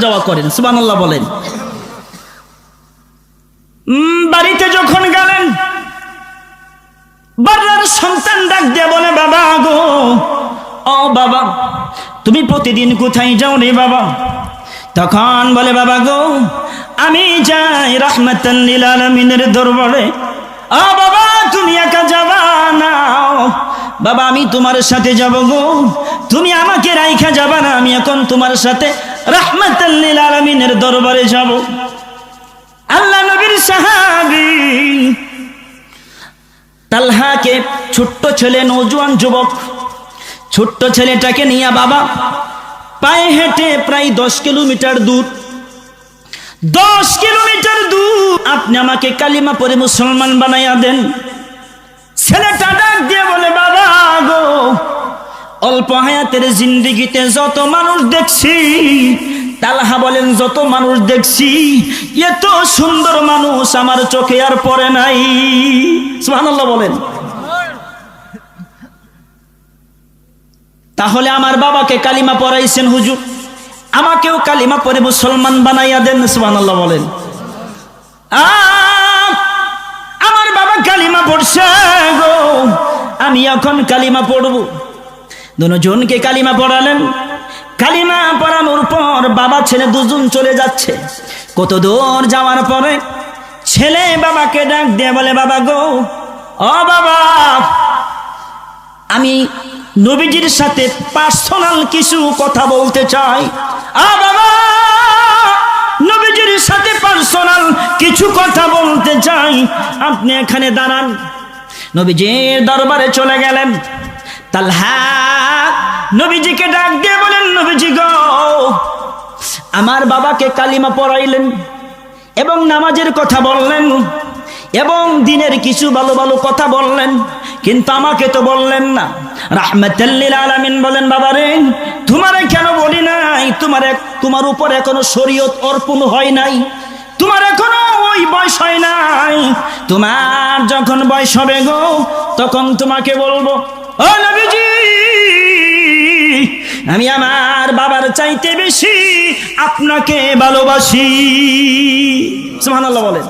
যাওয়া করেন, সুবহানাল্লাহ বলেন। বাড়িতে যখন গেলেন, বাবার সন্তান ডাক দিয়ে বলে, বাবা গো, ও বাবা, তুমি প্রতিদিন কোথায় যাও রে বাবা? তখন বলে, বাবা গো, আমি যাই রাহমাতাল লিল আলামিনের দরবারে। ও বাবা, তুমি একা যাবা না বাবা, আমি তোমার সাথে যাব গো। তুমি আমাকে রাইখা যাবা না, আমি এখন তোমার সাথে রাহমাতাল লিল আলামিনের দরবারে যাব। আল্লাহ নবীর সাহাবী তালহাকে, ছোট্ট ছেলে, নওজোয়ান যুবক, ছোট্ট ছেলেটাকে নিয়ে বাবা পায়ে হেঁটে প্রায় 10 কিলোমিটার দূর, 10 কিলোমিটার দূর, আপনি আমাকে কালিমা পড়ে মুসলমান বানাইয়া দেন। ছেলেটা ডাক দিয়ে বলে, বাবা গো, অল্প হায়াতের জিন্দেগিতে যত মানুষ দেখছি, তালহা বলেন, যত মানুষ দেখছি, এত সুন্দর মানুষ আমার চোখে আর পড়ে নাই। সুবহানাল্লাহ বলেন। তাহলে আমার বাবাকে কালিমা পড়াইছেন হুজুর, আমাকেও কালিমা পড়ে মুসলমান বানাইয়া দেন। সুবহানাল্লাহ বলেন। আমার বাবা কালিমা পড়ছে গো, আমি এখন কালিমা পড়ব। দুজনকে কালিমা পড়ালেন। কালিমা পড়ানোর পর বাবা ছেলে দুজন চলে যাচ্ছে। কত দূর যাওয়ার পরে ছেলে বাবাকে ডাক দিয়ে বলে, বাবা গো, ও বাবা, আমি নবীজির সাথে পার্সোনাল কিছু কথা বলতে চাই। বাবা, নবীজির সাথে পার্সোনাল কিছু কথা বলতে চাই, আপনি এখানে দাঁড়ান। নবীজির দরবারে চলে গেলেন। তালহা নবীজিকে ডাক দিয়ে বলেন, নবীজি গো, আমার বাবাকে কালিমা পড়াইলেন এবং নামাজের কথা বললেন এবং দিনের কিছু ভালো ভালো কথা বললেন, কিন্তু আমাকে তো বললেন না। রাহমাতাল লিল আলামিন বলেন, বাবা রে, তোমারে কেন বলি নাই? তোমার উপর এখনো শরীয়ত অর্পণ হয় নাই, তোমার এখনো ওই বয়স হয় নাই। তোমার যখন বয়স হবে গো, তখন তোমাকে বলবো, ও নবীজি, আমি আমার বাবার চাইতে বেশি আপনাকে ভালোবাসি। সুবহানাল্লাহ বলেন।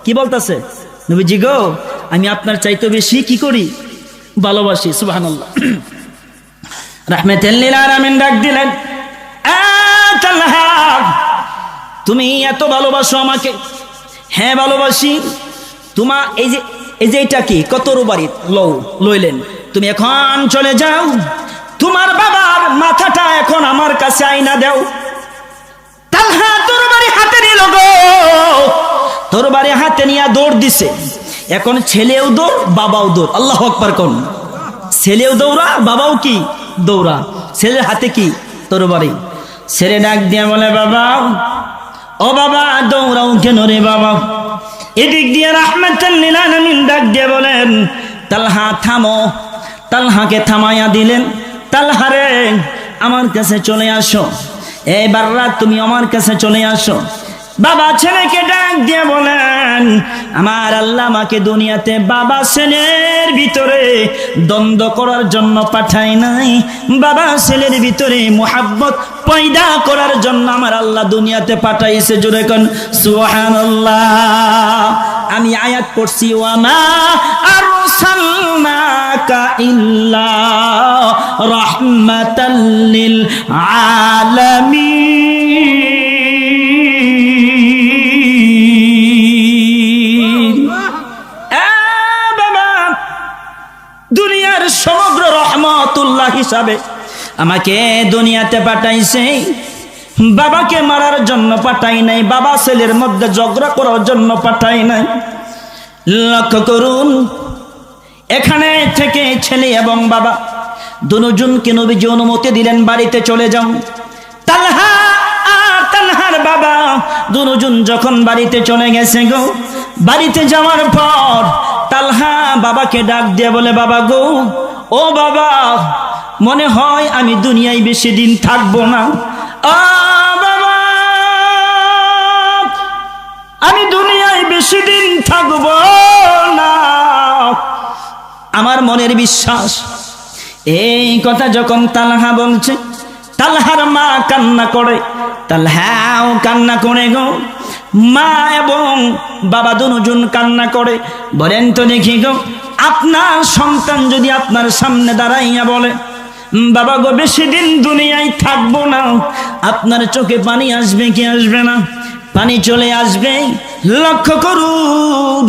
কি বলতেছে? নবীজি গো, আমি আপনার চাইতে বেশি কি করি? ভালোবাসি। সুবহানাল্লাহ। রাহমাতাল লিল আলামিন ডাক দিলেন, তালহা, তুমি এত ভালোবাসো আমাকে? হ্যাঁ ভালোবাসি। তোমার এই যে এটা কি, কত রুবারি লইলেন, তুমি এখন চলে যাও, তোমার বাবার মাথাটা এখন আমার কাছে আইনা দাও। তালহা তরবারি হাতে নিল গো, তরবারি হাতে নিয়ে দৌড় দিছে। এখন ছেলেও দৌড়, বাবাও দৌড়। আল্লাহু আকবার কোন। ছেলেও দৌড়া, বাবাও কি দৌড়া। ছেলের হাতে কি? তরবারি। ছেলে ডাক দিয়ে বলে, বাবা, ও বাবা, দৌড়াও কেন রে বাবা? এদিক দিয়ে রাহমাতাল লিল আলামিন ডাক দিয়ে বলেন, তালহা থামো। তালহাকে থামাইয়া দিলেন। তালহা রে, আমার কাছে চলে আসো, এইবার রাত তুমি আমার কাছে চলে আসো। বাবা ছেলেকে ডাক দিয়ে বলেন, আমার আল্লাহ আমাকে দুনিয়াতে বাবা ছেলের ভিতরে দ্বন্দ্ব করার জন্য পাঠায় নাই, বাবা ছেলের ভিতরে মুহাব্বত পয়দা করার জন্য আমার আল্লাহ দুনিয়াতে পাঠাইছে। জোরে কোন সুবহানাল্লাহ। আমি আয়াত পড়ছি, ওয়া মা আরসালনাকা ইল্লা রাহমাতাল লিল আলামিন। দুনিয়ার সমগ্র রহমতুল্লাহ হিসাবে আমাকে দুনিয়াতে পাঠাইছে, বাবাকে মারার জন্য পাঠাই নাই, বাবা ছেলের মধ্যে ঝগড়া করার জন্য পাঠাই নাই। লক্ষ্য করুন, এখানে থেকে ছেলে এবং বাবা দুজনকে নবীজি অনুমতি দিলেন, বাড়িতে চলে যাও। তালহা আর তালহার বাবা দুজন যখন বাড়িতে চলে গেছে গো, বাড়িতে যাওয়ার পর তালহা বাবাকে ডাক দিয়ে বলে, বাবা গো, ও বাবা, মনে হয় আমি দুনিয়ায় বেশি দিন থাকবো না। বাবা, আমি দুনিয়ায় বেশি দিন থাকবো না, আমার মনের বিশ্বাস। এই কথা যখন তালহা বলছে, তালহার মা কান্না করে। তালহাও কান্না করে গো, মা এবং বাবা দুজন কান্না করে। বলেন তো দেখি গো, আপনার সন্তান যদি আপনার সামনে দাঁড়াইয়া বলে, বাবা গো বেশি দিন দুনিয়ায় থাকবো না, আপনার চোখে পানি আসবে কি আসবে না? পানি চলে আসবে। লক্ষ্য করুন,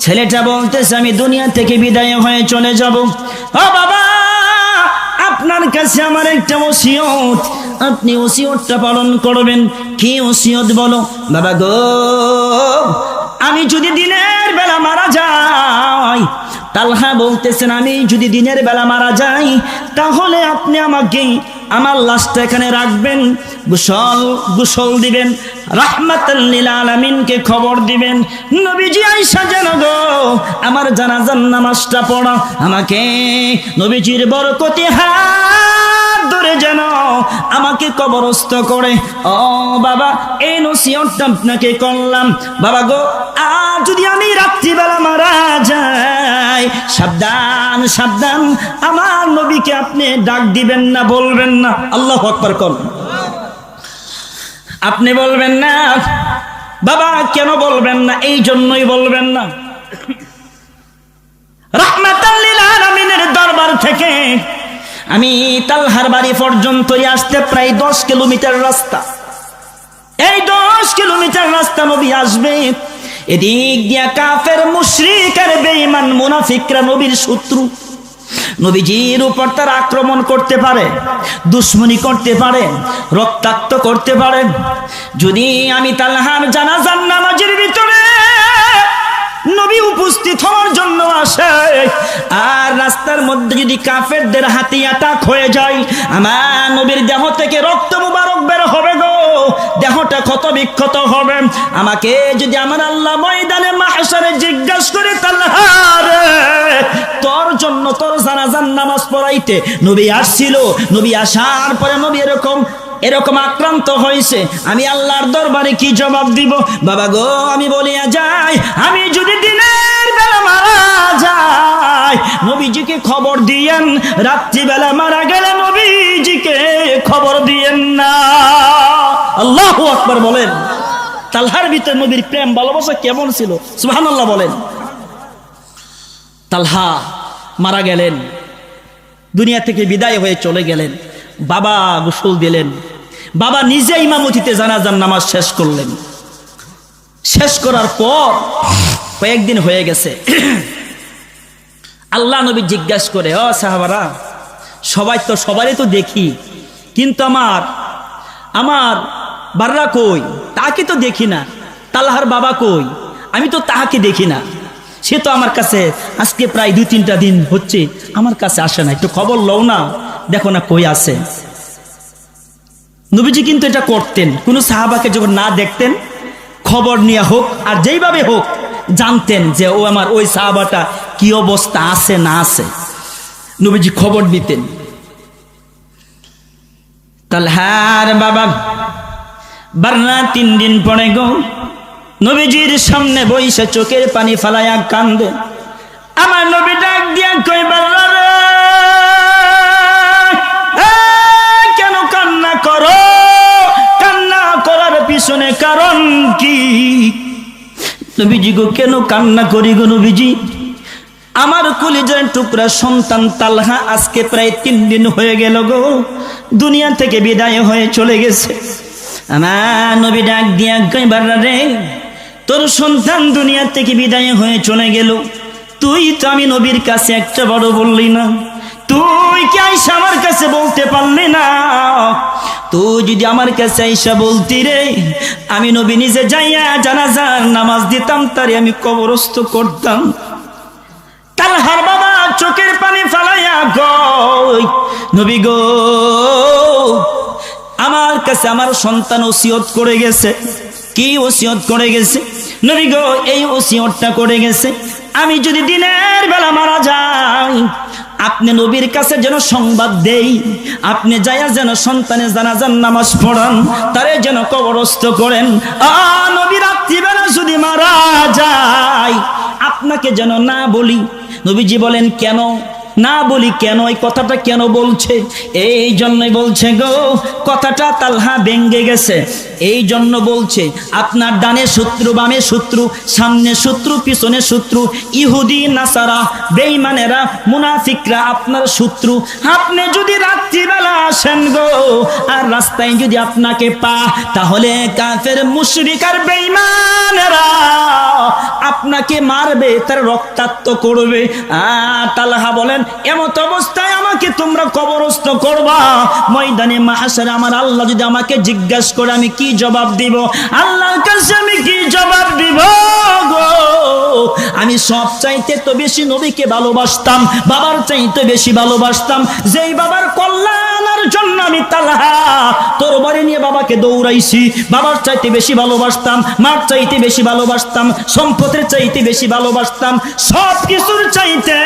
ছেলেটা বলতেছে আমি দুনিয়া থেকে বিদায় হয়ে চলে যাব। ও বাবা, আপনার কাছে আমার একটা ওসিয়ত, আপনি ওসিয়তটা পালন করবেন। কি ওসিয়ত বলো? বাবা গো, আমি যদি দিনের বেলা মারা যাই, তালহা বলতেছেন আমি যদি দিনের বেলা মারা যাই, তাহলে আপনি আমাকে আমার লাশটা এখানে রাখবেন, গোসল দিবেন, রাহমাতাল লিল আলামিনকে খবর দিবেন, নবীজি আয়েশা যেন গো আমার জানাজার নামাজটা পড়া, আমাকে নবীজির বরকতে হাত ধরে যেন আমাকে কবরস্থ করে। ও বাবা, এই নসিহতটা আপনাকে করলাম। বাবা গো, আর যদি আমি রাত্রিবেলা মারা যাই, সাবধান সাবধান, আমার নবীকে আপনি ডাক দিবেন না, বলবেন না। আল্লাহু আকবার কোন। আপনি বলবেন না। বাবা কেন বলবেন না? এই জন্যই বলবেন না, রাহমাতাল লিল আলামিনের দরবার থেকে আমি তালহার বাড়ি পর্যন্ত আসতে প্রায় 10 কিলোমিটার রাস্তা। এই 10 কিলোমিটার রাস্তা নবী আসবে, এদিক দিয়া কাফের মুশরিক আর বেঈমান মুনাফিকরা নবীর শত্রু, নবীজির উপর তারা আক্রমণ করতে পারে, দুশ্মনী করতে পারে, রক্তাক্ত করতে পারে। যদি আমি তালহার জানাজার নামাজের ভিতরে নবী উপস্থিত হওয়ার জন্য আসে, আর রাস্তার মধ্যে যদি কাফেরদের হাতে অ্যাটাক হয়ে যায়, আমার নবীর দেহ থেকে রক্ত মুবারক বের হবে গো, দেহটা ক্ষত বিক্ষত হবে। আমাকে যদি আমার আল্লাহ ময়দানে মাহশারে জিজ্ঞাসা করে, তালহা রে, তোর জন্য তোর জানাজার নামাজ পড়াইতে নবী আসছিল, নবী আসার পরে নবী এরকম আক্রান্ত হয়েছে, আমি আল্লাহর দরবারে কি জবাব দিব? বাবা গো, আমি বলিয়া যাই, আমি যদি দিনের বেলা মারা যাই, নবীজিকে খবর দিয়েন, রাত্রিবেলা মারা গেলে নবীজিকে খবর দিয়েন না। আল্লাহু আকবার বলেন। তালহার ভিতরে নবীর প্রেম ভালোবাসা কেমন ছিল, সুবহানাল্লাহ বলেন। তালহা মারা গেলেন, দুনিয়া থেকে বিদায় হয়ে চলে গেলেন। বাবা গোসল দিলেন, বাবা নিজে ইমামতিতে জানাজার নামাজ শেষ করলেন। শেষ করার পর কয়েকদিন হয়ে গেছে, আল্লাহ নবী জিজ্ঞাসা করে, ও সাহাবারা, সবারই তো দেখি, কিন্তু আমার বাররা কই? তাকে তো দেখি না। তালহার বাবা কই? আমি তো তাহাকে দেখি না। সে তো আমার কাছে আজকে প্রায় 2-3টা দিন হচ্ছে আমার কাছে আসে না, একটু খবর লও না, দেখো না কই আছে। নবীজি কিন্তু এটা করতেন, কোন সাহাবাকে যখন না দেখতেন, খবর নিয়ে হোক আর যেইভাবে হোক জানতেন যে ও আমার ওই সাহাবাটা কি অবস্থা আছে না আছে, নবীজি খবর নিতেন। তালহার বাবা বাররা 3 দিন পরে গো নবীজির সামনে বইসা চোখের পানি ফালাইয়া কান্দে। আমার নবী ডাক দিয়া কই, বাররা রে, কেন কান্না করো? কান্না করার পিছনে কারণ কি? নবীজি গো, কেন কান্না করি গো নবীজি? আমার কলিজার টুকরা সন্তান তালহা আজকে প্রায় 3 দিন হয়ে গেল গো, দুনিয়া থেকে বিদায় হয়ে চলে গেছে। আমার নবী ডাক দিয়া কই, বাররা রে, তোর সন্তান দুনিয়া থেকে বিদায় হয়ে চলে গেল, তুই তো আমি নবীর কাছে একটা বড় বললি না, তুই কি আইসা আমার কাছে বলতে পারলি না? তুই যদি আমার কাছে আইসা বলতি রে, আমি নবী নিজে যাইয়া জানাজার নামাজ দিতাম, তারে আমি কবরস্থ করতাম। তালহার বাবা চোখের পানি ফালাইয়া কই, নবী গো, আমার কাছে আমার সন্তান ওসিয়ত করে গেছে। কি ওসিয়ত করে গেছে? নবী গো, এই ওসিয়তটা করে গেছে, আমি যদি দিনের বেলা মারা যাই, আপনি নবীর কাছে যেন সংবাদ দেই, আপনি যাইয়া যেন সন্তানের জানাজার নামাজ পড়ান, তারে যেন কবরস্থ করেন। নবী রাত্রিবেলা যদি মারা যায়, আপনাকে যেন না বলি। নবীজি বলেন, কেন? না বলি কেন, এই কথাটা কেন বলছে? এই জন্যই বলছে গো, কথাটা তালহা ভেঙ্গে গেছে। এই জন্য বলছে, আপনার ডানে শত্রু, বামে শত্রু, সামনে শত্রু, পিছনে শত্রু, ইহুদি নাসারা, বেঈমানেরা, মুনাফিকরা আপনার শত্রু। আপনি যদি রাত্রিবেলা আসেন গো, আর রাস্তায় যদি আপনাকে পা, তাহলে কাফের, মুশরিক আর বেঈমানেরা আপনাকে মারবে, তার রক্তাক্ত করবে। তালহা বলেন, এমত অবস্থায় আমাকে তোমরা কবরস্থ করবা, ময়দানে মাহশারে আমার আল্লাহ যদি আমাকে জিজ্ঞাসা করে আমি কি জবাব দিব? আল্লাহর কাছে আমি কি জবাব দিব গো? আমি সব চাইতে তো বেশি নবীকে ভালোবাসতাম, বাবার চাইতে বেশি ভালোবাসতাম। যেই বাবার কল্যাণের জন্য আমি তালহা তরবারি নিয়ে বাবাকে দৌড়াইছি, বাবার চাইতে বেশি ভালোবাসতাম, মার চাইতে বেশি ভালোবাসতাম, সম্পদের চাইতে বেশি ভালোবাসতাম, সব কিছুর চাইতে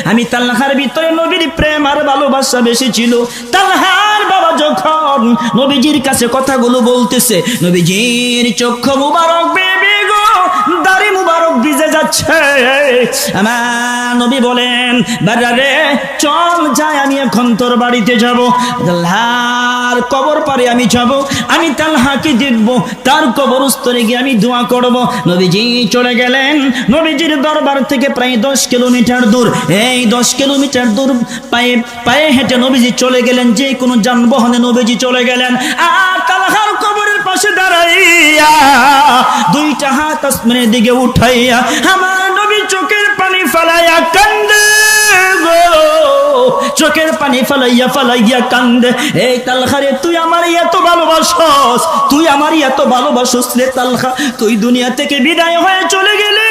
আমি তালহার ভিতরে নবীর প্রেম আর ভালোবাসা বেশি ছিল। তালহার বাবা যখন নবীজির কাছে কথাগুলো বলতেছে, নবীজির চক্ষু মুবারক বেবে গো, দাড়ি মুবারক ভিজে যাচ্ছে। আমার নবী বলেন, বারে চল যাই, আমি এখন তোর বাড়িতে যাব, তালহার কবর পারে আমি যাব, আমি তালহাকে দেখব, তার কবরস্থলে গিয়ে আমি দোয়া করব। নবীজি চলে গেলেন। নবীজির দরবার থেকে প্রায় 10 কিলোমিটার দূর, এই 10 কিলোমিটার দূর পায়ে পায়ে হেঁটে নবীজি চলে গেলেন। যে কোনো যানবাহনে নবীজি চলে গেলেন। আর তালহার কবরের পাশে দাঁড়াইয়া দুইটা হাত আসমানের দিকে উঠাইয়া আমার নবী চোখের পানি ফেলাইয়া কান্দে গো, চোখের পানি ফালাইয়া কান্দে। এই তালহারে, তুই আমার এত ভালোবাসস, তুই আমার এত ভালোবাসস রে তালহা, তুই দুনিয়া থেকে বিদায় হয়ে চলে গেলে